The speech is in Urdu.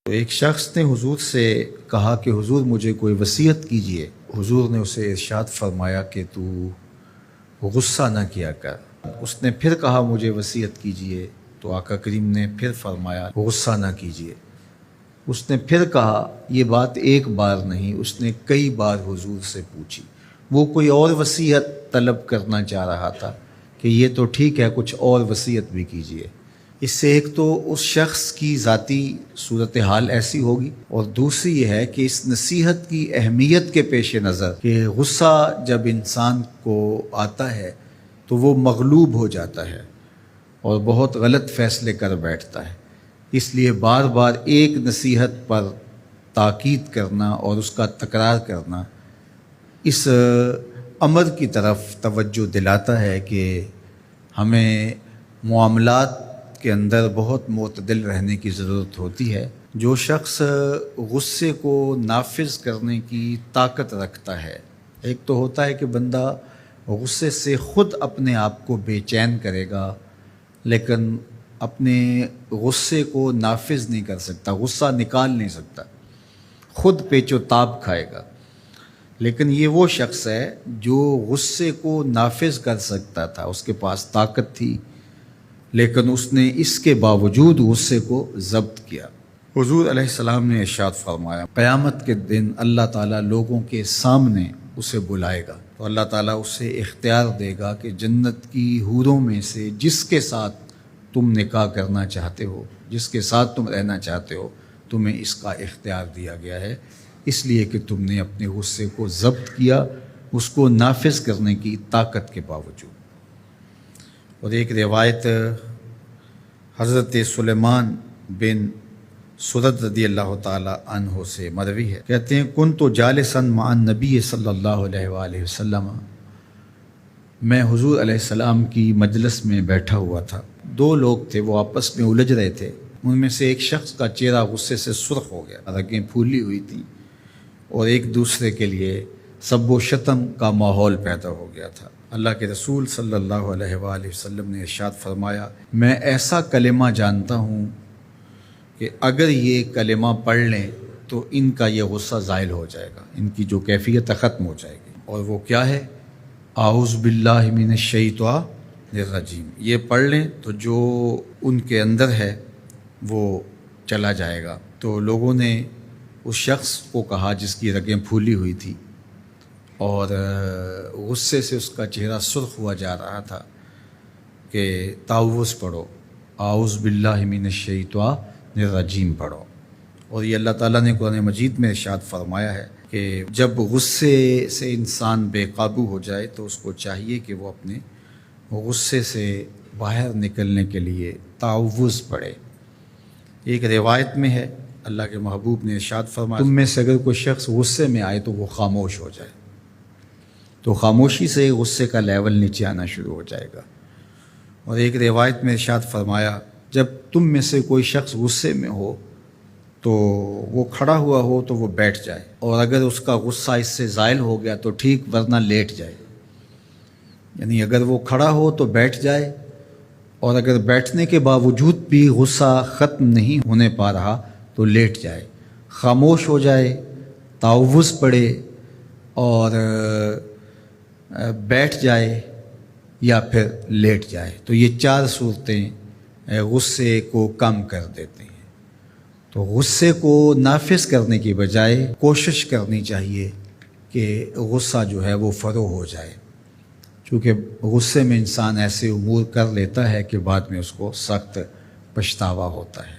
تو ایک شخص نے حضور سے کہا کہ حضور مجھے کوئی وصیت کیجئے۔ حضور نے اسے ارشاد فرمایا کہ تو غصہ نہ کیا کر۔ اس نے پھر کہا مجھے وصیت کیجئے، تو آقا کریم نے پھر فرمایا غصہ نہ کیجئے۔ اس نے پھر کہا، یہ بات ایک بار نہیں، اس نے کئی بار حضور سے پوچھی۔ وہ کوئی اور وصیت طلب کرنا چاہ رہا تھا کہ یہ تو ٹھیک ہے، کچھ اور وصیت بھی کیجئے۔ اس سے ایک تو اس شخص کی ذاتی صورتحال ایسی ہوگی، اور دوسری یہ ہے کہ اس نصیحت کی اہمیت کے پیش نظر کہ غصہ جب انسان کو آتا ہے تو وہ مغلوب ہو جاتا ہے اور بہت غلط فیصلے کر بیٹھتا ہے۔ اس لیے بار بار ایک نصیحت پر تاکید کرنا اور اس کا تکرار کرنا اس امر کی طرف توجہ دلاتا ہے کہ ہمیں معاملات کے اندر بہت معتدل رہنے کی ضرورت ہوتی ہے۔ جو شخص غصے کو نافذ کرنے کی طاقت رکھتا ہے، ایک تو ہوتا ہے کہ بندہ غصے سے خود اپنے آپ کو بے چین کرے گا، لیکن اپنے غصے کو نافذ نہیں کر سکتا، غصہ نکال نہیں سکتا، خود پیچ و تاب کھائے گا۔ لیکن یہ وہ شخص ہے جو غصے کو نافذ کر سکتا تھا، اس کے پاس طاقت تھی، لیکن اس نے اس کے باوجود غصے کو ضبط کیا۔ حضور علیہ السلام نے ارشاد فرمایا، قیامت کے دن اللہ تعالیٰ لوگوں کے سامنے اسے بلائے گا، تو اللہ تعالیٰ اسے اختیار دے گا کہ جنت کی حوروں میں سے جس کے ساتھ تم نکاح کرنا چاہتے ہو، جس کے ساتھ تم رہنا چاہتے ہو، تمہیں اس کا اختیار دیا گیا ہے، اس لیے کہ تم نے اپنے غصے کو ضبط کیا، اس کو نافذ کرنے کی طاقت کے باوجود۔ اور ایک روایت حضرت سلیمان بن سرد رضی اللہ تعالی عنہ سے مروی ہے، کہتے ہیں کنت جالسا مع النبی صلی اللہ علیہ وآلہ وسلم، میں حضور علیہ السلام کی مجلس میں بیٹھا ہوا تھا۔ دو لوگ تھے، وہ آپس میں الجھ رہے تھے۔ ان میں سے ایک شخص کا چہرہ غصے سے سرخ ہو گیا، رگیں پھولی ہوئی تھیں، اور ایک دوسرے کے لیے سب و شتم کا ماحول پیدا ہو گیا تھا۔ اللہ کے رسول صلی اللہ علیہ وآلہ وسلم نے ارشاد فرمایا، میں ایسا کلمہ جانتا ہوں کہ اگر یہ کلمہ پڑھ لیں تو ان کا یہ غصہ زائل ہو جائے گا، ان کی جو کیفیت ختم ہو جائے گی۔ اور وہ کیا ہے؟ اعوذ باللہ من الشیطان الرجیم۔ یہ پڑھ لیں تو جو ان کے اندر ہے وہ چلا جائے گا۔ تو لوگوں نے اس شخص کو کہا جس کی رگیں پھولی ہوئی تھی اور غصے سے اس کا چہرہ سرخ ہوا جا رہا تھا کہ تعوذ پڑھو، اعوذ باللہ من الشیطان الرجیم پڑھو۔ اور یہ اللہ تعالیٰ نے قرآن مجید میں ارشاد فرمایا ہے کہ جب غصے سے انسان بے قابو ہو جائے تو اس کو چاہیے کہ وہ اپنے غصے سے باہر نکلنے کے لیے تعوذ پڑھے۔ ایک روایت میں ہے، اللہ کے محبوب نے ارشاد فرمایا، تم میں سے اگر کوئی شخص غصے میں آئے تو وہ خاموش ہو جائے، تو خاموشی سے غصے کا لیول نیچے آنا شروع ہو جائے گا۔ اور ایک روایت میں ارشاد فرمایا، جب تم میں سے کوئی شخص غصے میں ہو تو وہ کھڑا ہوا ہو تو وہ بیٹھ جائے، اور اگر اس کا غصہ اس سے زائل ہو گیا تو ٹھیک، ورنہ لیٹ جائے۔ یعنی اگر وہ کھڑا ہو تو بیٹھ جائے، اور اگر بیٹھنے کے باوجود بھی غصہ ختم نہیں ہونے پا رہا تو لیٹ جائے، خاموش ہو جائے، تعوذ پڑھے اور بیٹھ جائے یا پھر لیٹ جائے۔ تو یہ چار صورتیں غصے کو کم کر دیتے ہیں۔ تو غصے کو نافذ کرنے کی بجائے کوشش کرنی چاہیے کہ غصہ جو ہے وہ فروغ ہو جائے، چونکہ غصے میں انسان ایسے امور کر لیتا ہے کہ بعد میں اس کو سخت پچھتاوا ہوتا ہے۔